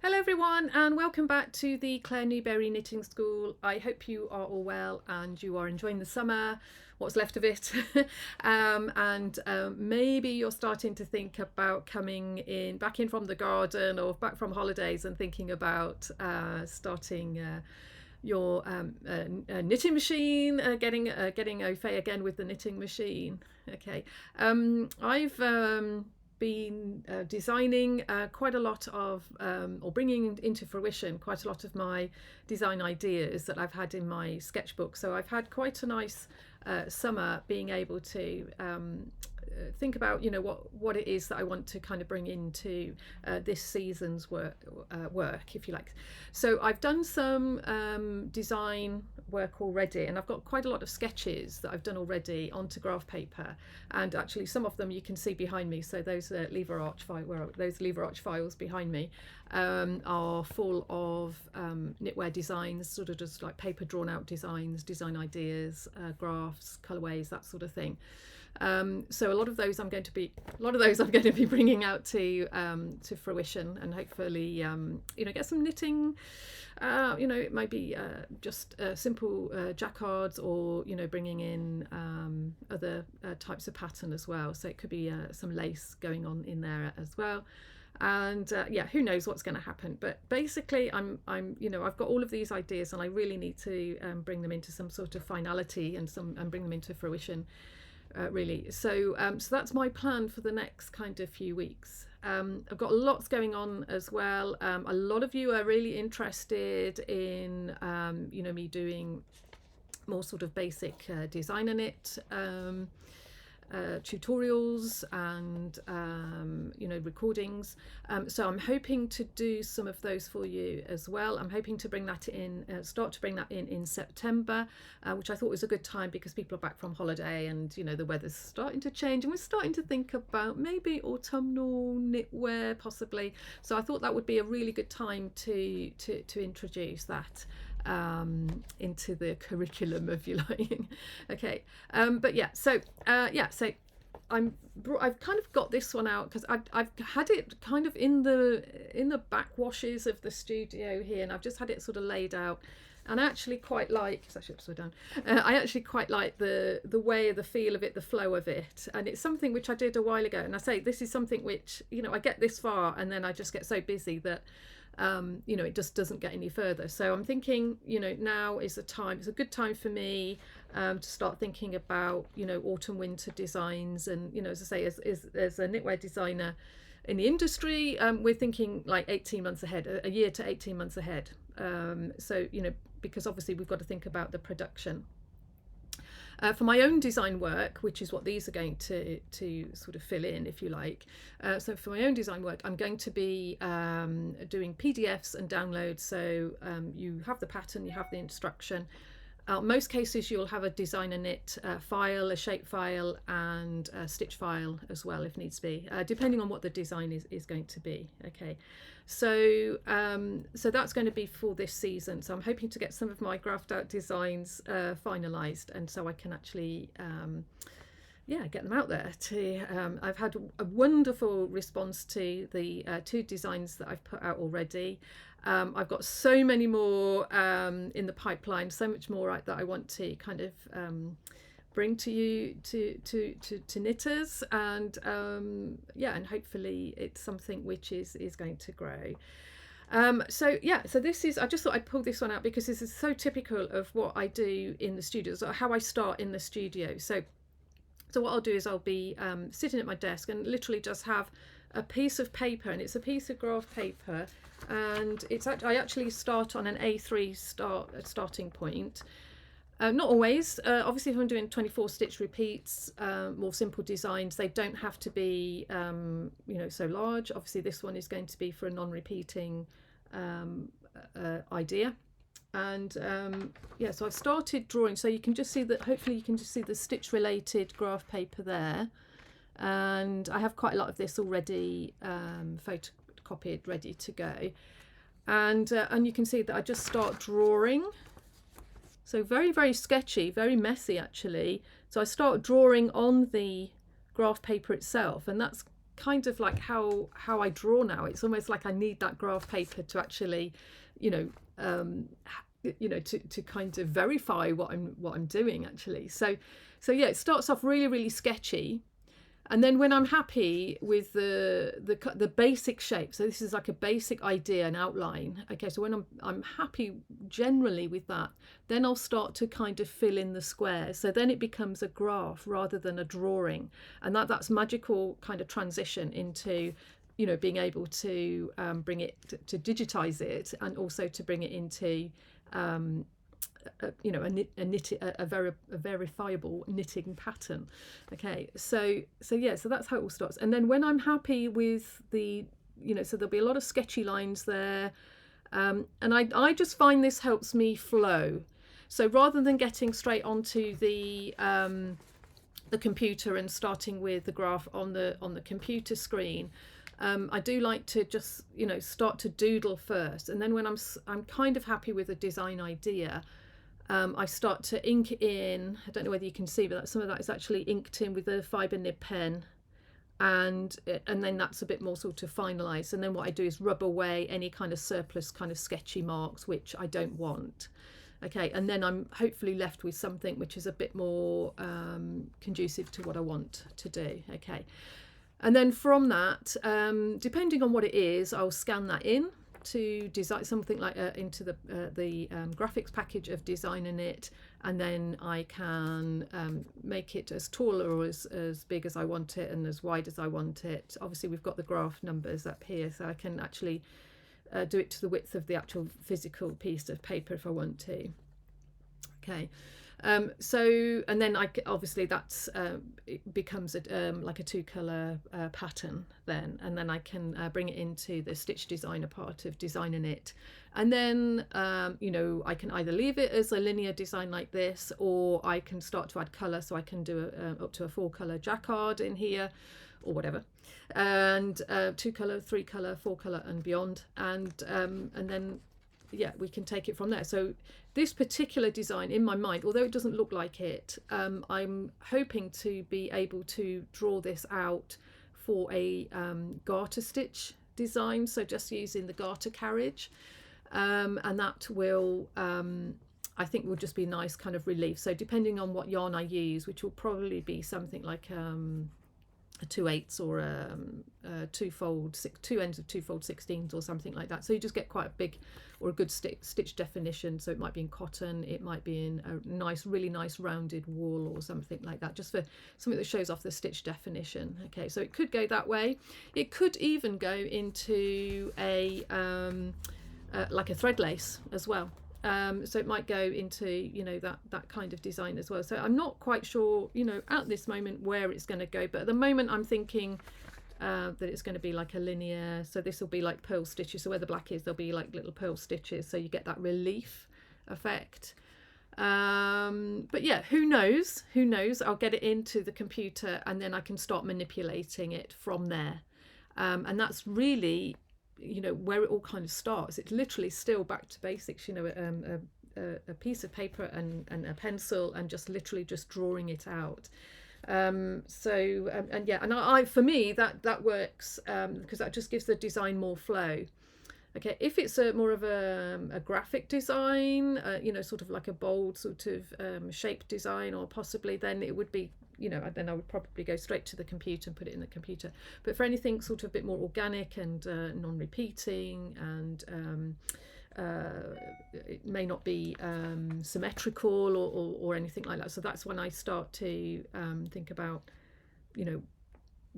Hello everyone and welcome back to the Newberry Knitting School. I hope you are all well and you are enjoying the summer, what's left of it. Maybe you're starting to think about coming back in from the garden or back from holidays and thinking about starting your knitting machine, getting au fait again with the knitting machine. Okay, I've been designing quite a lot of or bringing into fruition quite a lot of my design ideas that I've had in my sketchbook. So I've had quite a nice summer being able to think about what it is that I want to kind of bring into this season's work, if you like. So I've done some design work already, and I've got quite a lot of sketches that I've done already onto graph paper, and actually some of them you can see behind me. So those lever arch files behind me are full of knitwear designs, sort of just like paper drawn out designs, design ideas, graphs, colorways, that sort of thing. So a lot of those I'm going to be bringing out to fruition, and hopefully get some knitting. It might be just simple jacquards, or bringing in other types of pattern as well. So it could be some lace going on in there as well. And who knows what's going to happen, but basically I've got all of these ideas, and I really need to bring them into some sort of finality and bring them into fruition. Really. So that's my plan for the next kind of few weeks. I've got lots going on as well. A lot of you are really interested in me doing more sort of basic designer knit tutorials and recordings. So I'm hoping to do some of those for you as well. I'm hoping to bring that in, start to bring that in September, which I thought was a good time because people are back from holiday, and the weather's starting to change, and we're starting to think about maybe autumnal knitwear possibly. So I thought that would be a really good time to introduce that into the curriculum, if you like. Okay, so I've kind of got this one out because I've had it kind of in the backwashes of the studio here, and I've just had it sort of laid out. And I actually quite like, it's actually upside down, I actually quite like the way, the feel of it, the flow of it. And it's something which I did a while ago, and I say this is something which I get this far and then I just get so busy that it just doesn't get any further. So I'm thinking, now is the time. It's a good time for me to start thinking about, autumn winter designs. And, as I say, as a knitwear designer in the industry, we're thinking like 18 months ahead, a year to 18 months ahead. So, because obviously we've got to think about the production. For my own design work, which is what these are going to sort of fill in, if you like. So for my own design work, I'm going to be doing PDFs and downloads. So you have the pattern, you have the instruction. Most cases you'll have a designer knit file, a shape file, and a stitch file as well if needs be, depending on what the design is going to be. Okay, so that's going to be for this season. So I'm hoping to get some of my graphed out designs finalized, and so I can actually get them out there. I've had a wonderful response to the 2 designs that I've put out already. I've got so many more in the pipeline, so much more that I want to kind of bring to you, to knitters, and and hopefully it's something which is going to grow. So this is, I just thought I'd pull this one out because this is so typical of what I do in the studio, so how I start in the studio. So what I'll do is I'll be sitting at my desk and literally just have a piece of paper, and it's a piece of graph paper, and I actually start on an A3 starting point. Not always. Obviously, if I'm doing 24 stitch repeats, more simple designs, they don't have to be so large. Obviously, this one is going to be for a non-repeating idea. And so I've started drawing, so you can just see that, hopefully you can just see the stitch related graph paper there, and I have quite a lot of this already photocopied, ready to go, and you can see that I just start drawing. So very, very sketchy, very messy actually. So I start drawing on the graph paper itself, and that's kind of like how I draw now. It's almost like I need that graph paper to actually, to kind of verify what I'm doing actually. So yeah, it starts off really, really sketchy. And then when I'm happy with the basic shape, so this is like a basic idea and outline. Okay, so when I'm happy generally with that, then I'll start to kind of fill in the squares. So then it becomes a graph rather than a drawing, and that's magical kind of transition into, being able to bring it to digitize it, and also to bring it into a verifiable knitting pattern. Okay, so that's how it all starts. And then when I'm happy with the, so there'll be a lot of sketchy lines there, and I just find this helps me flow. So rather than getting straight onto the computer and starting with the graph on the computer screen, I do like to just start to doodle first, and then when I'm kind of happy with a design idea, I start to ink in. I don't know whether you can see, but some of that is actually inked in with a fibre nib pen, and then that's a bit more sort of finalised. And then what I do is rub away any kind of surplus kind of sketchy marks which I don't want. Okay, and then I'm hopefully left with something which is a bit more conducive to what I want to do. Okay, and then from that, depending on what it is, I'll scan that in to design something like into the graphics package of Designer Knit, and then I can make it as tall or as big as I want it and as wide as I want it. Obviously we've got the graph numbers up here, so I can actually do it to the width of the actual physical piece of paper if I want to. Okay, so, and then obviously that's it becomes like a 2-colour pattern then, and then I can bring it into the stitch designer part of Designer Knit, and then I can either leave it as a linear design like this, or I can start to add colour, so I can do up to a 4-colour jacquard in here or whatever, and 2-colour, 3-colour, 4-colour and beyond, and then we can take it from there. So this particular design in my mind, although it doesn't look like it, I'm hoping to be able to draw this out for a garter stitch design, so just using the garter carriage, and that will I think will just be nice kind of relief. So depending on what yarn I use, which will probably be something like a 2/8 or a two ends of 2x16s or something like that. So you just get quite a big or a good stitch definition. So it might be in cotton, it might be in a nice, really nice rounded wool or something like that, just for something that shows off the stitch definition. Okay, so it could go that way. It could even go into a like a thread lace as well. So it might go into that kind of design as well. So I'm not quite sure at this moment where it's going to go, but at the moment I'm thinking that it's going to be like a linear, so this will be like pearl stitches, so where the black is there'll be like little pearl stitches, so you get that relief effect. But yeah, who knows, I'll get it into the computer and then I can start manipulating it from there, and that's really where it all kind of starts. It's literally still back to basics, a piece of paper and a pencil, and just literally just drawing it out. And for me that works, because that just gives the design more flow. Okay, if it's more of a graphic design, sort of like a bold sort of shape design, or possibly then it would be, then I would probably go straight to the computer and put it in the computer. But for anything sort of a bit more organic and non-repeating, and it may not be symmetrical or anything like that. So that's when I start to think about,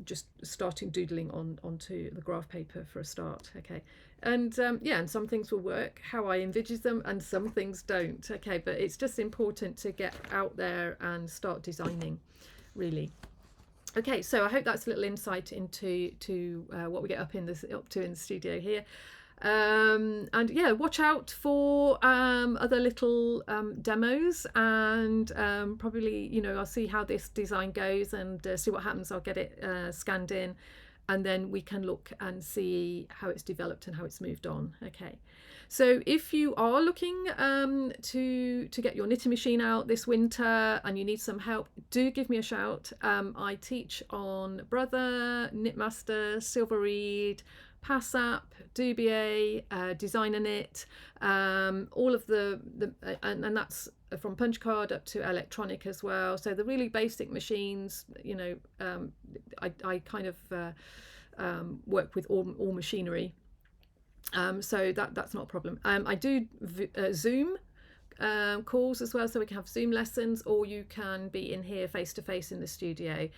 just starting doodling onto the graph paper for a start. Okay, and and some things will work how I envisage them and some things don't. Okay, but it's just important to get out there and start designing, really. Okay, so I hope that's a little insight into what we get up to in the studio here. And yeah, watch out for other little demos, and probably I'll see how this design goes and see what happens. I'll get it scanned in, and then we can look and see how it's developed and how it's moved on. Okay, so if you are looking to get your knitting machine out this winter and you need some help, do give me a shout. I teach on Brother, Knitmaster, Silver Reed, PassApp, Dubier, Designer Knit, all of the and that's from punch card up to electronic as well. So the really basic machines, you know, I kind of work with all machinery. So that's not a problem. I do Zoom calls as well, so we can have Zoom lessons, or you can be in here face to face in the studio.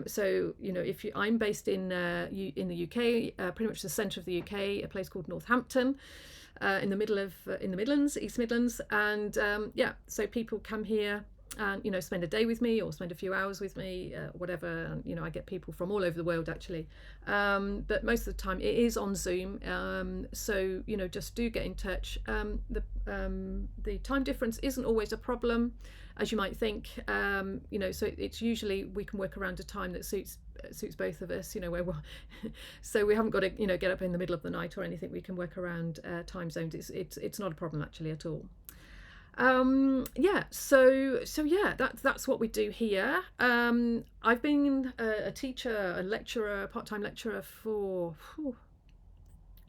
So you know, I'm based in the UK, pretty much the centre of the UK, a place called Northampton, in the middle of in the Midlands, East Midlands, and yeah, so people come here and, you know, spend a day with me or spend a few hours with me, whatever. And, you know, I get people from all over the world actually, but most of the time it is on Zoom. So, you know, just do get in touch. The time difference isn't always a problem, as you might think. You know, so it's usually we can work around a time that suits both of us, you know, where we're so we haven't got to, you know, get up in the middle of the night or anything. We can work around time zones. It's not a problem actually at all. Yeah, so yeah, that's what we do here. I've been a teacher, a lecturer, part-time lecturer for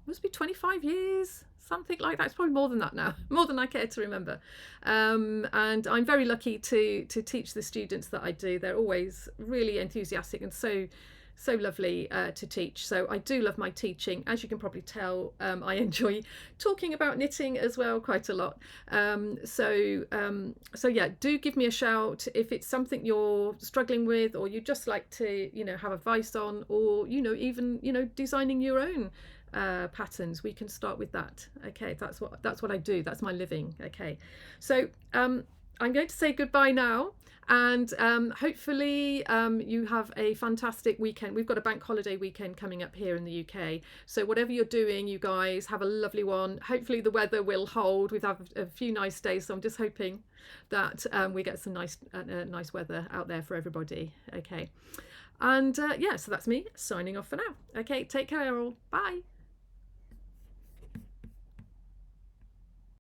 must be 25 years, something like that. It's probably more than that now, more than I care to remember. And I'm very lucky to teach the students that I do. They're always really enthusiastic and so lovely to teach. So I do love my teaching. As you can probably tell, I enjoy talking about knitting as well quite a lot. So yeah, do give me a shout if it's something you're struggling with, or you just like to, you know, have advice on, or, you know, even, you know, designing your own patterns. We can start with that. Okay, that's what I do. That's my living. Okay, so I'm going to say goodbye now. And hopefully you have a fantastic weekend. We've got a bank holiday weekend coming up here in the UK. So whatever you're doing, you guys have a lovely one. Hopefully the weather will hold. We've had a few nice days, so I'm just hoping that we get some nice weather out there for everybody. Okay. And yeah, so that's me signing off for now. Okay, take care all. Bye.